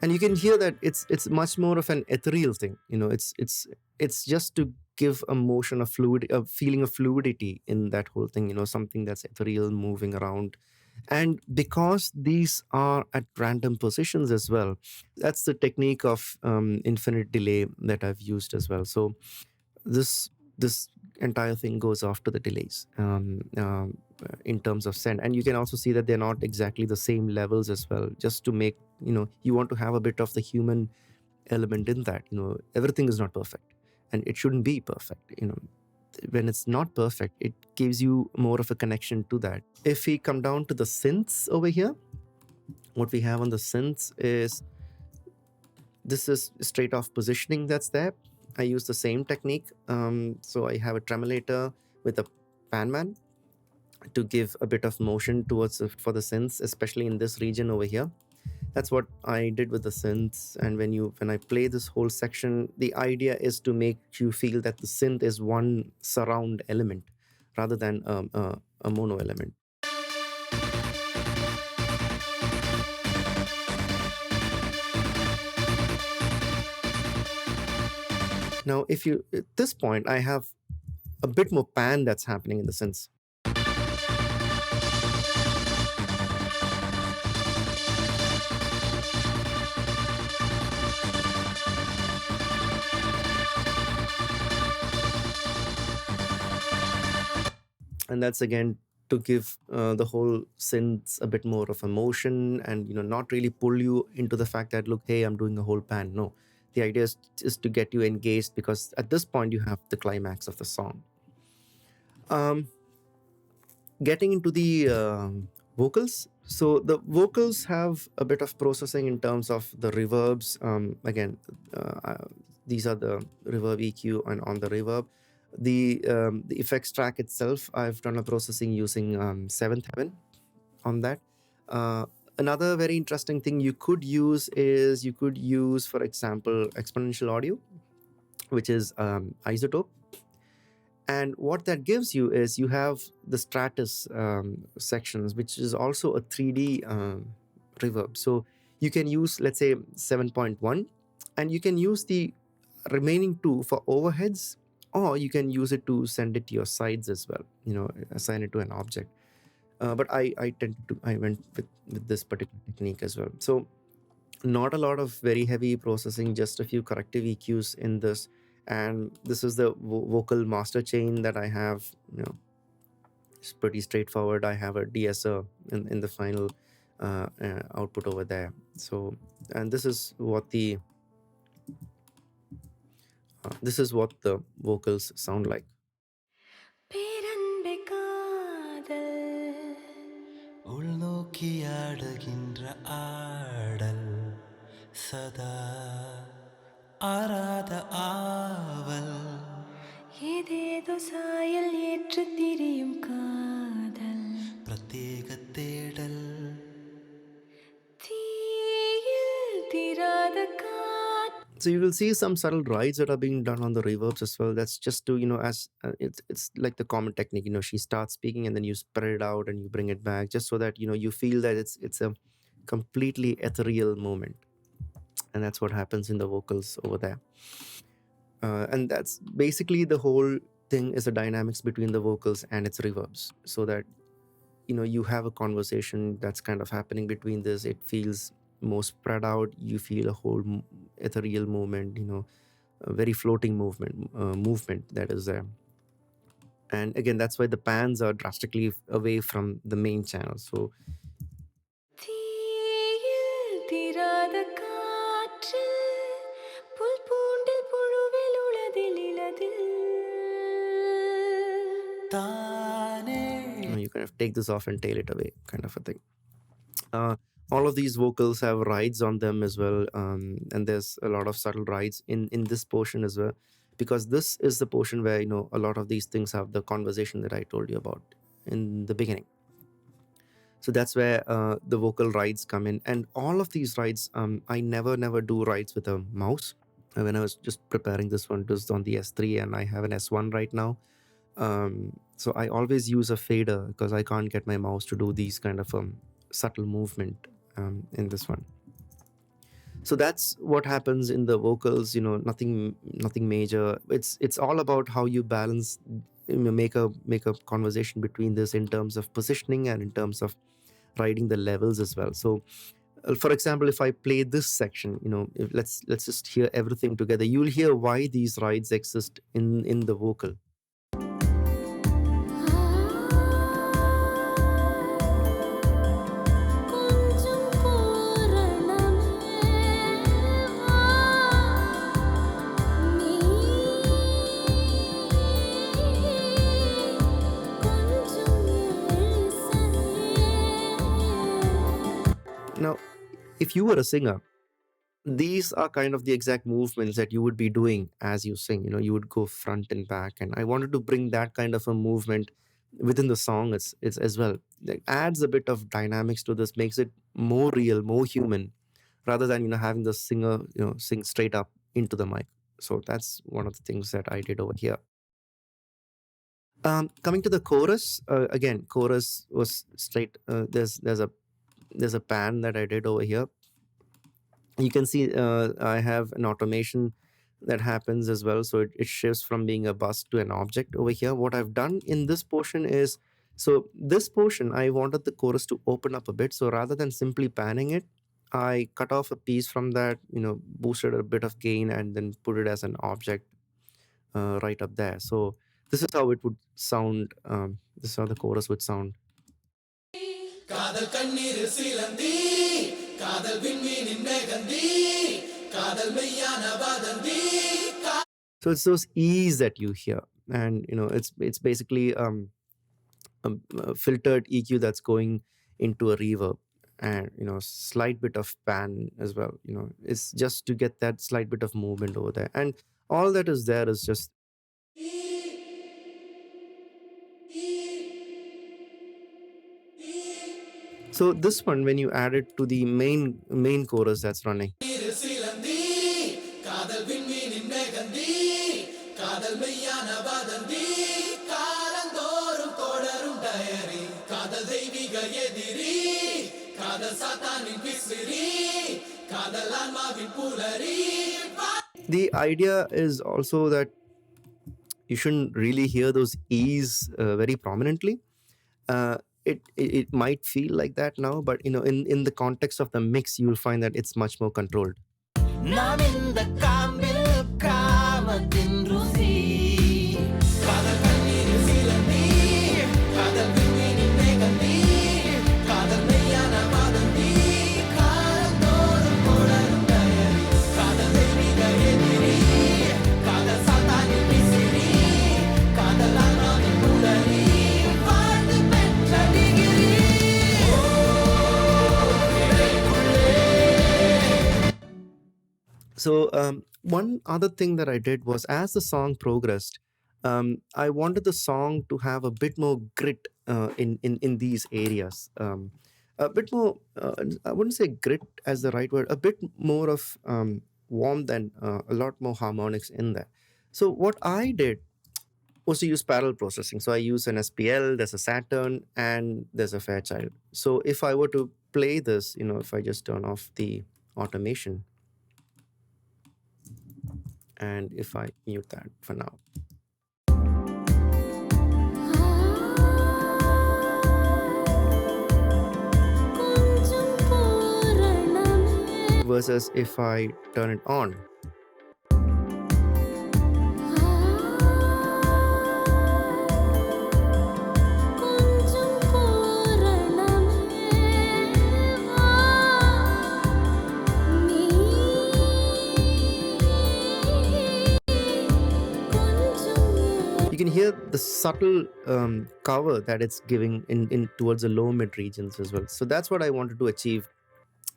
And you can hear that it's much more of an ethereal thing. It's just to give a motion, a feeling of fluidity in that whole thing. Something that's ethereal, moving around. And because these are at random positions as well, that's the technique of infinite delay that I've used as well. So this entire thing goes off to the delays, in terms of send. And you can also see that they're not exactly the same levels as well, just to make, you want to have a bit of the human element in that. Everything is not perfect, and it shouldn't be perfect. When it's not perfect, it gives you more of a connection to that. If we come down to the synths over here, what we have on the synths is, this is straight off positioning that's there. I use the same technique. So I have a tremolator with a panman to give a bit of motion towards for the synths, especially in this region over here. That's what I did with the synths. And when I play this whole section, the idea is to make you feel that the synth is one surround element rather than a mono element. Now, at this point, I have a bit more pan that's happening in the synths. And that's again to give the whole synths a bit more of emotion, and not really pull you into the fact that, look, hey, I'm doing a whole pan. No, the idea is just to get you engaged, because at this point you have the climax of the song. Getting into the vocals. So the vocals have a bit of processing in terms of the reverbs. Again, these are the reverb EQ, and on the reverb, the effects track itself, I've done a processing using Seventh Heaven on that. Another very interesting thing you could use is, for example, exponential audio, which is isotope. And what that gives you is, you have the stratus sections, which is also a 3D reverb. So you can use, let's say, 7.1, and you can use the remaining two for overheads, or you can use it to send it to your sides as well, assign it to an object. But I went with this particular technique as well. So not a lot of very heavy processing, just a few corrective EQs in this. And this is the vocal master chain that I have. It's pretty straightforward. I have a DSO in the final output over there. So, and this is what the vocals sound like. பேரன்பே காதல் உள்நோக்கி ஆடுகின்ற ஆடல் சதா ஆராத ஆவல் ஏதேதோ சாயல் ஏற்று திரியும் காதல் பிரத்யேக தேடல் தீயில் தீராத காற்று. So you will see some subtle rides that are being done on the reverbs as well. That's just to, as it's like the common technique. She starts speaking and then you spread it out and you bring it back, just so that you feel that it's a completely ethereal moment, and that's what happens in the vocals over there. And that's basically the whole thing, is the dynamics between the vocals and its reverbs, so that you have a conversation that's kind of happening between this. It feels more spread out. You feel a whole ethereal movement, a very floating movement that is there. And again, that's why the pans are drastically away from the main channel. So தீயில் தீராத காற்று புல் பூண்டில் புழுவில் உளதில் இலதில் தானே you kind of take this off and tail it away, kind of a thing. All of these vocals have rides on them as well, and there's a lot of subtle rides in this portion as well, because this is the portion where a lot of these things have the conversation that I told you about in the beginning. So that's where the vocal rides come in, and all of these rides, I never do rides with a mouse. When I was just preparing this one, it was on the S3 and I have an S1 right now. So I always use a fader because I can't get my mouse to do these kind of subtle movement in this one. So that's what happens in the vocals. Nothing major. It's all about how you balance, make a conversation between this in terms of positioning and in terms of riding the levels as well. So for example, if I play this section, let's just hear everything together. You'll hear why these rides exist in the vocal. கொஞ்சம் பூரணமே வா நீ கொஞ்சம் எழிசையே. Now, if you were a singer, these are kind of the exact movements that you would be doing as you sing. You would go front and back, and I wanted to bring that kind of a movement within the song. It's as well, like, adds a bit of dynamics to this, makes it more real, more human, rather than having the singer sing straight up into the mic. So that's one of the things that I did over here. Coming to the chorus, again, chorus was straight. There's a pan that I did over here. You can see I have an automation that happens as well, so it shifts from being a bus to an object over here. What I've done in this portion is, so this portion I wanted the chorus to open up a bit, so rather than simply panning it, I cut off a piece from that, boosted a bit of gain and then put it as an object right up there. So this is how it would sound. This is how the chorus would sound. காதல் கண்ணீர் சீலந்தி காதல் விண்மீனின் மேகந்தி காதல் மெய்யான வதந்தி. So it's those E's that you hear, and it's basically a filtered EQ that's going into a reverb, and slight bit of pan as well. It's just to get that slight bit of movement over there, and all that is there is just. So this one, when you add it to the main chorus that's running, நீர் சீலந்தி காதல் விண்மீனின் மேகந்தி காதல் மெய்யான வதந்தி காலந்தோறும் தொடரும் dairy காதல் தெய்வீக எதிரி காதல் சாத்தானின் பிசிறி காதல் ஆன்மாவின் புலரி. the idea is also that you shouldn't really hear those E's very prominently. It might feel like that now, but in the context of the mix, you'll find that it's much more controlled. நாம் இந்த காம்பில் காமத்தின் ருசி காதல் கண்ணீர் சீலந்தி காதல் விண்மீனின் மேகந்தி காதல் மெய்யான வதந்தி காலந்தோறும் தொடரும் டயரி காதல் தெய்வீக எதிரி காதல் சாத்தானின் பிசிறி காதல் ஆன்மாவின் புலரி வாழ்ந்து பெற்ற degree. So one other thing that I did was, as the song progressed, I wanted the song to have a bit more grit in these areas. A bit more, I wouldn't say grit as the right word, a bit more of warmth and a lot more harmonics in there. So what I did was to use parallel processing. So I use an SPL, there's a Saturn, and there's a Fairchild. So if I were to play this, if I just turn off the automation, and if I mute that for now, கொஞ்சம் பூரணமே versus if I turn it on, கொஞ்சம் பூரணமே நீ கொஞ்சம் you can hear the subtle cover that it's giving in towards the low mid regions as well. So that's what I wanted to achieve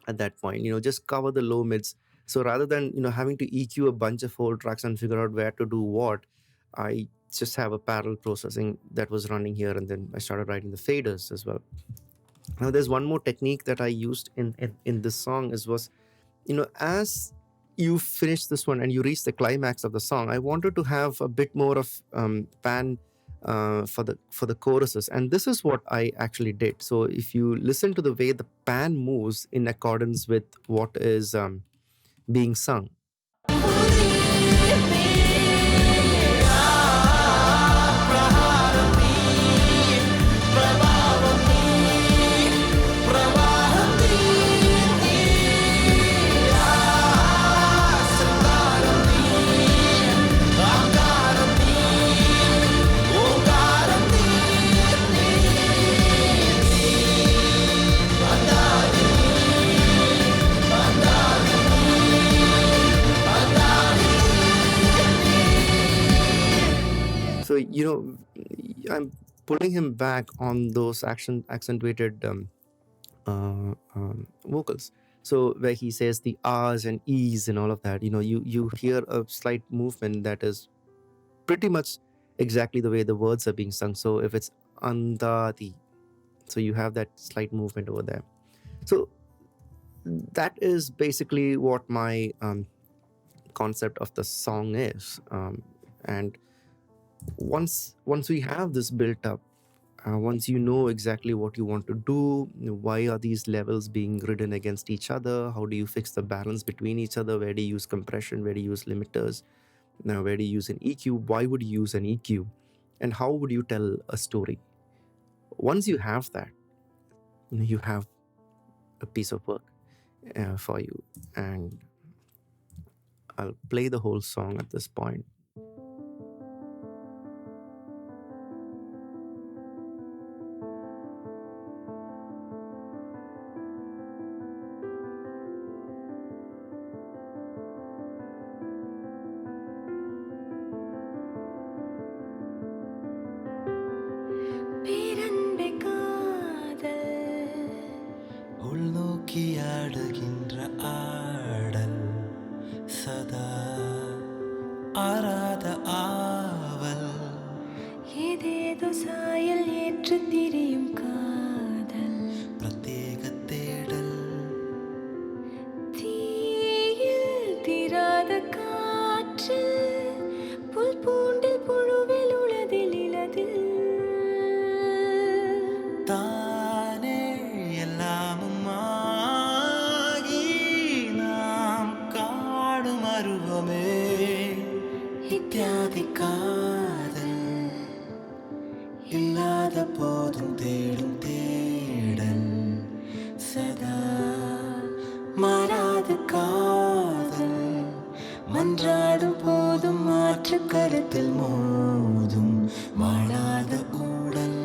at that point. Just cover the low mids. So rather than having to EQ a bunch of whole tracks and figure out where to do what, I just have a parallel processing that was running here, and then I started writing the faders as well. Now there's one more technique that I used in this song was, as you finish this one and you reach the climax of the song, I wanted to have a bit more of pan for the choruses, and this is what I actually did. So if you listen to the way the pan moves in accordance with what is being sung, so I'm pulling him back on those accentuated vocals. So where he says the R's and E's and all of that, you hear a slight movement that is pretty much exactly the way the words are being sung. So if it's Anthathi, so you have that slight movement over there. So that is basically what my concept of the song is. And once we have this built up, once you know exactly what you want to do, why are these levels being ridden against each other, how do you fix the balance between each other, where do you use compression, where do you use limiters, now where do you use an EQ, why would you use an EQ, and how would you tell a story? Once you have that, you have a piece of work for you. And I'll play the whole song at this point. பேரன்பே காதல் உள்நோக்கி ஆடுகின்ற ஆடல் சதா ஆராத ஆவல் ஏதேதோ சாயல் ஏற்று திரியும் காதல் பிரத்யேக தேடல் தீயில் தீராத காற்று புல் பூண்டில் புழுவில் உளதில் இலதில் தானே எல்லாமும் ஆகி நாம் காடும் அருவமே இத்தியாதி காதல் இல்லாத போதும் தேடும் தேடல் சதா மாறாத காதல் மன்றாடும் போதும் மாற்று கருத்தில் மோதும் மாறாத ஊடல்.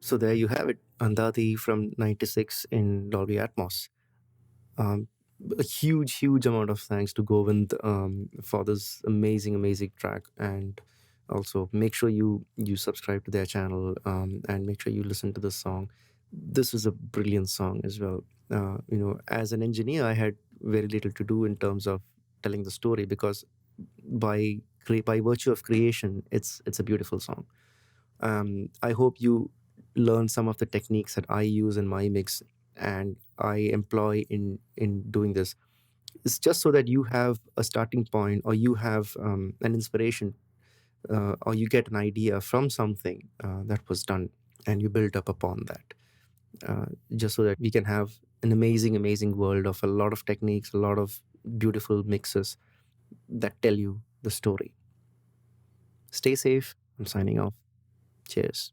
So there you have it, Anthathi from '96 in Dolby Atmos. Um, a huge amount of thanks to Govind for this amazing track, and also make sure you subscribe to their channel and make sure you listen to this song. This is a brilliant song as well. As an engineer, I had very little to do in terms of telling the story because by virtue of creation, it's a beautiful song. I hope you learn some of the techniques that I use in my mix and I employ in doing this. It's just so that you have a starting point, or you have an inspiration, or you get an idea from something that was done, and you build up upon that. Just so that we can have an amazing world of a lot of techniques, a lot of beautiful mixes that tell you the story. Stay safe. I'm signing off. Cheers.